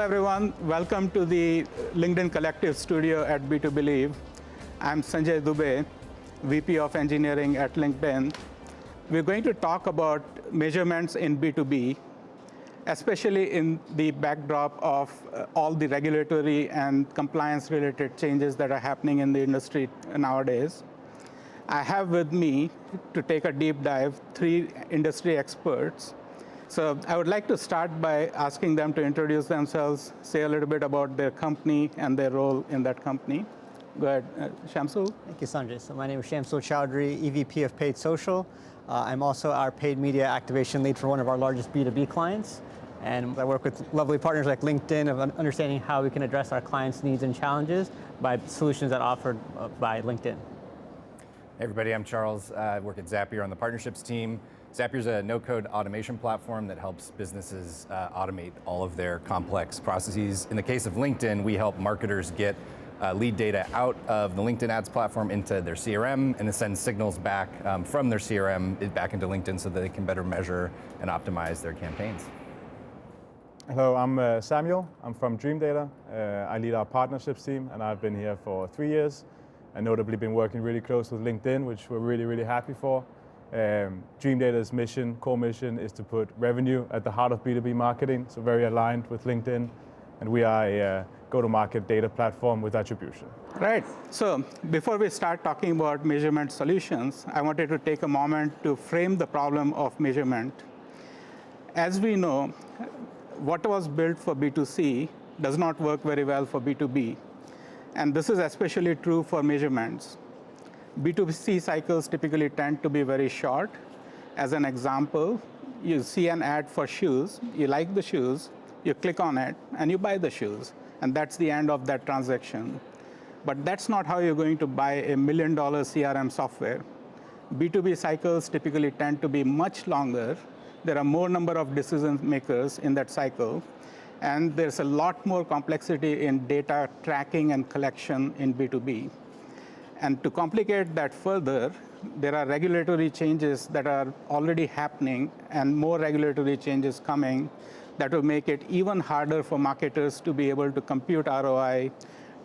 everyone. Welcome to the LinkedIn Collective Studio at B2Believe. I'm Sanjay Dubey, VP of Engineering at LinkedIn. We're going to talk about measurements in B2B, especially in the backdrop of all the regulatory and compliance-related changes that are happening in the industry nowadays. I have with me, to take a deep dive, 3 industry experts. So I would like to start by asking them to introduce themselves, say a little bit about their company and their role in that company. Go ahead, Shamsul. Thank you, Sanjay. So my name is Shamsul Chowdhury, EVP of Paid Social. I'm also our paid media activation lead for one of our largest B2B clients. And I work with lovely partners like LinkedIn of understanding how we can address our clients' needs and challenges by solutions that are offered by LinkedIn. Hey everybody, I'm Charles. I work at Zapier on the partnerships team. Zapier is a no-code automation platform that helps businesses automate all of their complex processes. In the case of LinkedIn, we help marketers get lead data out of the LinkedIn ads platform into their CRM and then send signals back from their CRM back into LinkedIn so that they can better measure and optimize their campaigns. Hello, I'm Samuel. I'm from Dream Data. I lead our partnerships team and I've been here for 3 years. I notably been working really close with LinkedIn, which we're really happy for. Dream Data's core mission is to put revenue at the heart of B2B marketing, so very aligned with LinkedIn. And we are a go-to-market data platform with attribution. Right, so before we start talking about measurement solutions, I wanted to take a moment to frame the problem of measurement. As we know, what was built for B2C does not work very well for B2B. And this is especially true for measurements. B2C cycles typically tend to be very short. As an example, you see an ad for shoes, you like the shoes, you click on it, and you buy the shoes. And that's the end of that transaction. But that's not how you're going to buy a $1 million CRM software. B2B cycles typically tend to be much longer. There are more number of decision makers in that cycle. And there's a lot more complexity in data tracking and collection in B2B. And to complicate that further, there are regulatory changes that are already happening and more regulatory changes coming that will make it even harder for marketers to be able to compute ROI,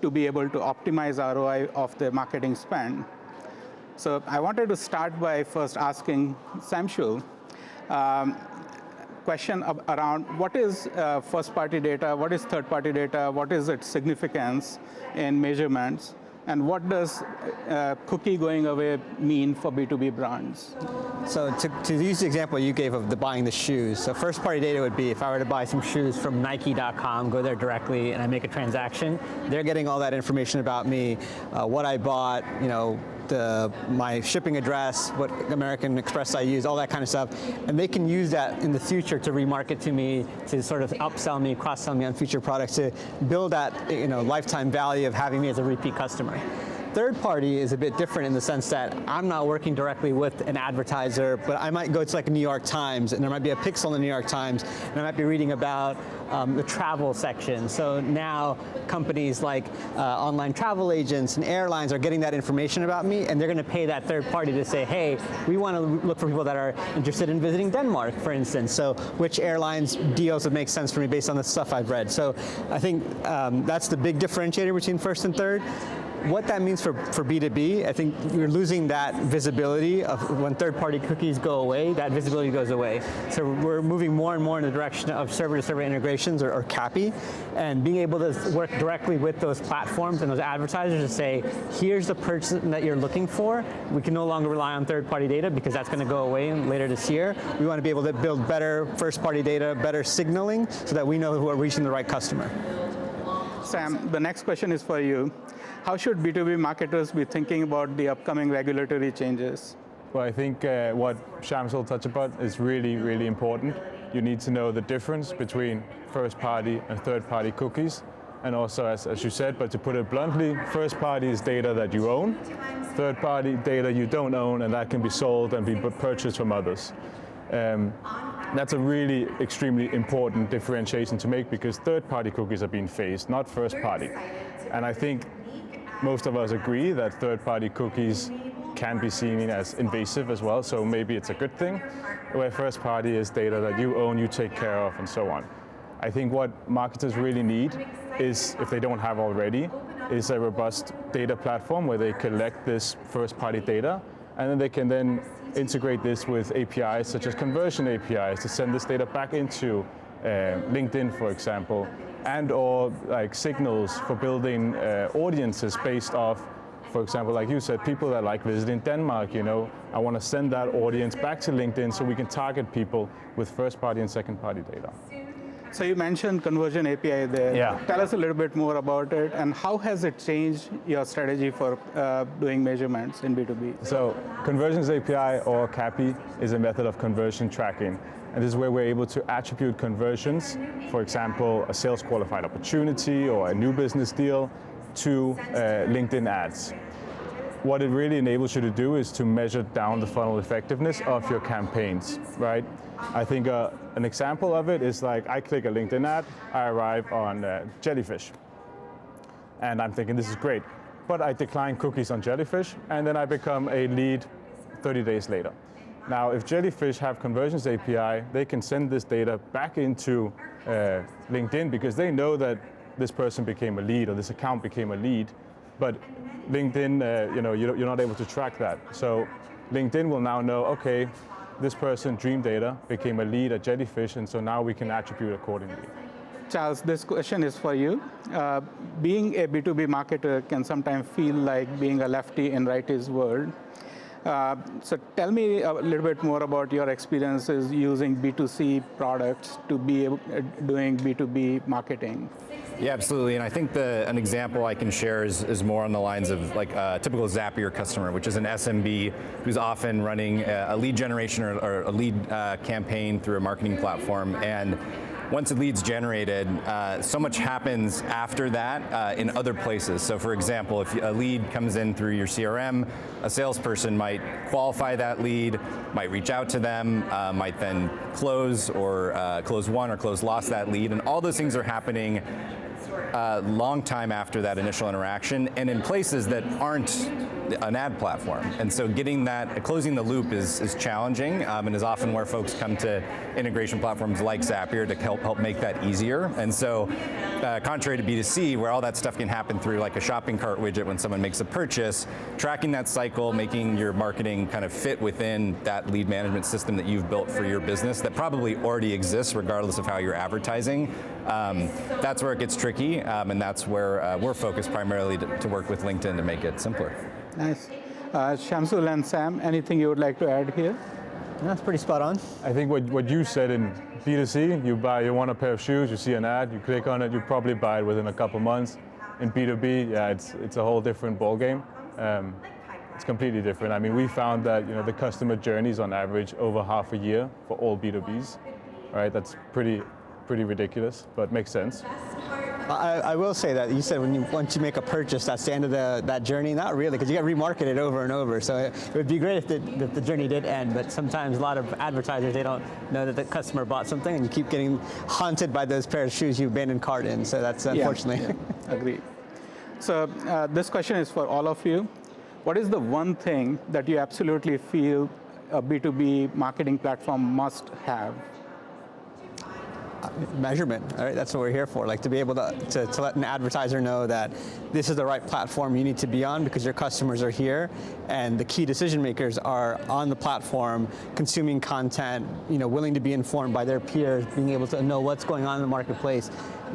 to be able to optimize ROI of their marketing spend. So I wanted to start by first asking Shamsul, question around what is first-party data, what is third-party data, what is its significance in measurements, and what does cookie going away mean for B2B brands? So to use the example you gave of buying the shoes, so first-party data would be if I were to buy some shoes from Nike.com, go there directly, and I make a transaction, they're getting all that information about me, what I bought, my shipping address, what American Express I use, all that kind of stuff, and they can use that in the future to remarket to me, to sort of upsell me, cross-sell me on future products, to build that lifetime value of having me as a repeat customer. Third party is a bit different in the sense that I'm not working directly with an advertiser, but I might go to like a New York Times and there might be a pixel in the New York Times and I might be reading about the travel section. So now companies like online travel agents and airlines are getting that information about me and they're going to pay that third party to say, hey, we want to look for people that are interested in visiting Denmark, for instance. So which airlines deals would make sense for me based on the stuff I've read. So I think that's the big differentiator between first and third. What that means for B2B, I think you're losing that visibility of when third-party cookies go away, that visibility goes away. So we're moving more and more in the direction of server-to-server integrations or CAPI, and being able to work directly with those platforms and those advertisers to say, here's the person that you're looking for. We can no longer rely on third-party data because that's going to go away later this year. We want to be able to build better first-party data, better signaling, so that we know who are reaching the right customer. Sam, the next question is for you. How should B2B marketers be thinking about the upcoming regulatory changes? Well, I think what Shamsul touched upon is really important. You need to know the difference between first-party and third-party cookies. And also, as you said, but to put it bluntly, first-party is data that you own, third-party data you don't own, and that can be sold and be purchased from others. That's a really extremely important differentiation to make because third-party cookies are being phased, not first-party. And I think most of us agree that third-party cookies can be seen as invasive as well, so maybe it's a good thing, where first-party is data that you own, you take care of, and so on. I think what marketers really need is, if they don't have already, is a robust data platform where they collect this first-party data, and then they can then integrate this with APIs such as conversion APIs to send this data back into LinkedIn, for example, and or like signals for building audiences based off, for example, like you said, people that like visiting Denmark, I want to send that audience back to LinkedIn so we can target people with first-party and second-party data. So you mentioned conversion API there. Yeah. Tell us a little bit more about it, and how has it changed your strategy for doing measurements in B2B? So Conversions API, or CAPI, is a method of conversion tracking. And this is where we're able to attribute conversions, for example, a sales qualified opportunity or a new business deal, to LinkedIn ads. What it really enables you to do is to measure down the funnel effectiveness of your campaigns, right? I think an example of it is like I click a LinkedIn ad, I arrive on Jellyfish, and I'm thinking this is great, but I decline cookies on Jellyfish, and then I become a lead 30 days later. Now, if Jellyfish have Conversions API, they can send this data back into LinkedIn because they know that this person became a lead or this account became a lead, but LinkedIn, you're not able to track that. So LinkedIn will now know, okay, this person, Dream Data, became a lead at Jellyfish, and so now we can attribute accordingly. Charles, this question is for you. Being a B2B marketer can sometimes feel like being a lefty in righty's world. So tell me a little bit more about your experiences using B2C products to be doing B2B marketing. Yeah, absolutely. And I think an example I can share is more on the lines of like a typical Zapier customer, which is an SMB who's often running a lead generation or a lead campaign through a marketing platform. And once a lead's generated, so much happens after that in other places. So for example, if a lead comes in through your CRM, a salesperson might qualify that lead, might reach out to them, might then close or close won or close lost that lead, and all those things are happening long time after that initial interaction and in places that aren't an ad platform. And so closing the loop is challenging and is often where folks come to integration platforms like Zapier to help make that easier. And so contrary to B2C, where all that stuff can happen through like a shopping cart widget when someone makes a purchase, tracking that cycle, making your marketing kind of fit within that lead management system that you've built for your business that probably already exists regardless of how you're advertising, that's where it gets tricky, and that's where we're focused primarily to work with LinkedIn to make it simpler. Nice. Shamsul and Sam, anything you would like to add here? That's pretty spot on. I think what you said in B2C, you want a pair of shoes, you see an ad, you click on it, you probably buy it within a couple months. In B2B, yeah, it's a whole different ballgame. It's completely different. I mean, we found that the customer journeys on average over half a year for all B2Bs. Right, that's pretty ridiculous, but makes sense. I will say that you said once you make a purchase, that's the end of that journey. Not really, because you got remarketed over and over. So it would be great if the journey did end, but sometimes a lot of advertisers, they don't know that the customer bought something, and you keep getting haunted by those pair of shoes you abandoned cart in. So that's unfortunately. Yeah, agreed. So this question is for all of you. What is the one thing that you absolutely feel a B2B marketing platform must have? Measurement, all right? That's what we're here for, like to be able to let an advertiser know that this is the right platform you need to be on because your customers are here and the key decision makers are on the platform consuming content, willing to be informed by their peers, being able to know what's going on in the marketplace.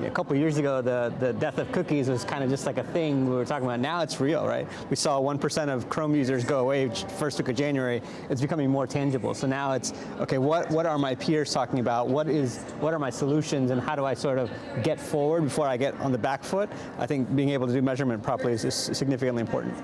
A couple years ago, the death of cookies was kind of just like a thing we were talking about. Now it's real, right? We saw 1% of Chrome users go away first week of January. It's becoming more tangible. So now it's, okay, what are my peers talking about? What are my solutions, and how do I sort of get forward before I get on the back foot? I think being able to do measurement properly is significantly important.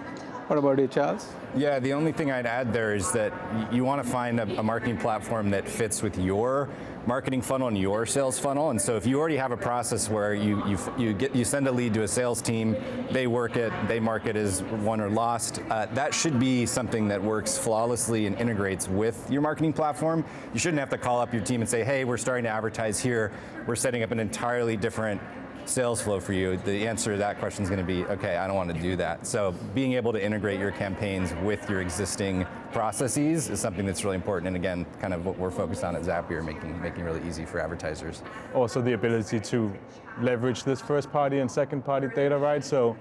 What about you, Charles? Yeah, the only thing I'd add there is that you want to find a marketing platform that fits with your marketing funnel and your sales funnel. And so if you already have a process where you send a lead to a sales team, they mark it as won or lost, that should be something that works flawlessly and integrates with your marketing platform. You shouldn't have to call up your team and say, hey, we're starting to advertise here. We're setting up an entirely different sales flow for you, the answer to that question is going to be, okay, I don't want to do that. So being able to integrate your campaigns with your existing processes is something that's really important. And again, kind of what we're focused on at Zapier, making really easy for advertisers. Also the ability to leverage this first party and second party data, right? So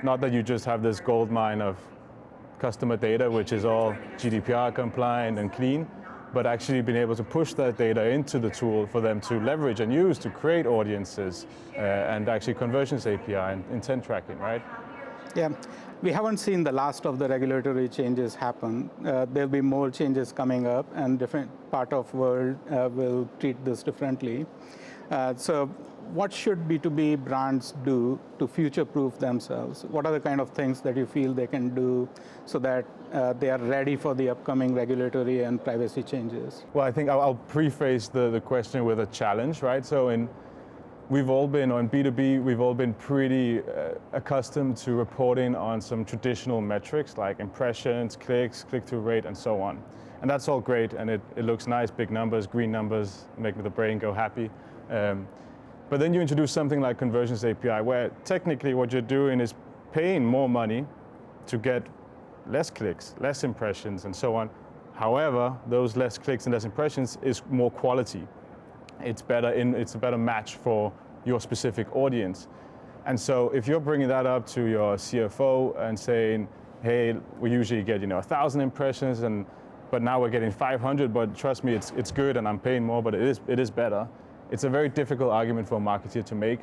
not that you just have this gold mine of customer data, which is all GDPR compliant and clean, but actually being able to push that data into the tool for them to leverage and use to create audiences and actually conversions API and intent tracking, right? Yeah, we haven't seen the last of the regulatory changes happen. There'll be more changes coming up, and different part of world will treat this differently. So what should B2B brands do to future-proof themselves? What are the kind of things that you feel they can do so that they are ready for the upcoming regulatory and privacy changes? Well, I think I'll preface the question with a challenge, right? So we've all been, on B2B, we've all been pretty accustomed to reporting on some traditional metrics like impressions, clicks, click-through rate, and so on. And that's all great, and it looks nice, big numbers, green numbers, make the brain go happy. But then you introduce something like Conversions API, where technically what you're doing is paying more money to get less clicks, less impressions, and so on. However, those less clicks and less impressions is more quality. It's a better match for your specific audience. And so if you're bringing that up to your CFO and saying, hey, we usually get 1,000 impressions, but now we're getting 500, but trust me, it's good and I'm paying more, but it is better. It's a very difficult argument for a marketeer to make.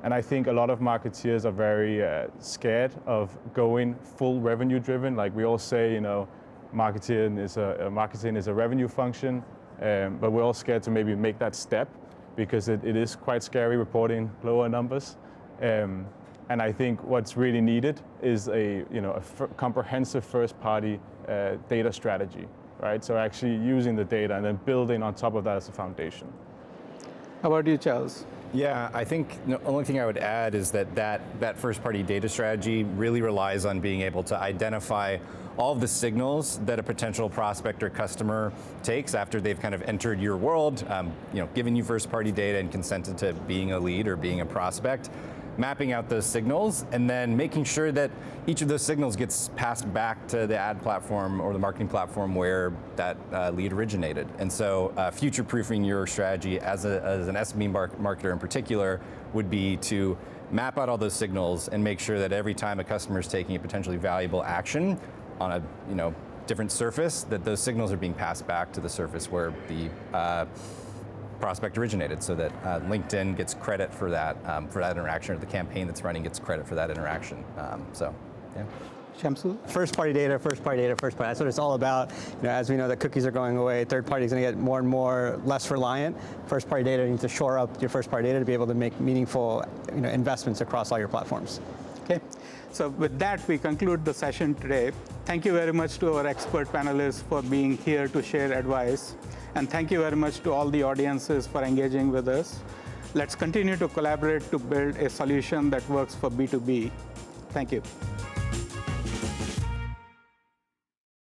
And I think a lot of marketeers are very scared of going full revenue driven. Like we all say, marketing is a revenue function, but we're all scared to maybe make that step because it is quite scary reporting lower numbers. And I think what's really needed is a comprehensive first party data strategy, right? So actually using the data and then building on top of that as a foundation. How about you, Charles? Yeah, I think the only thing I would add is that first-party data strategy really relies on being able to identify all of the signals that a potential prospect or customer takes after they've kind of entered your world, given you first-party data and consented to being a lead or being a prospect, mapping out those signals, and then making sure that each of those signals gets passed back to the ad platform or the marketing platform where that lead originated. And so future-proofing your strategy as an SME marketer in particular would be to map out all those signals and make sure that every time a customer is taking a potentially valuable action on a different surface, that those signals are being passed back to the surface where the prospect originated, so that LinkedIn gets credit for that interaction, or the campaign that's running gets credit for that interaction. Yeah. Shamsul? First party data, first party data, first party. That's what it's all about. As we know that cookies are going away, third party is going to get more and more less reliant. First party data, you need to shore up your first party data to be able to make meaningful investments across all your platforms. Okay, so with that, we conclude the session today. Thank you very much to our expert panelists for being here to share advice. And thank you very much to all the audiences for engaging with us. Let's continue to collaborate to build a solution that works for B2B. Thank you.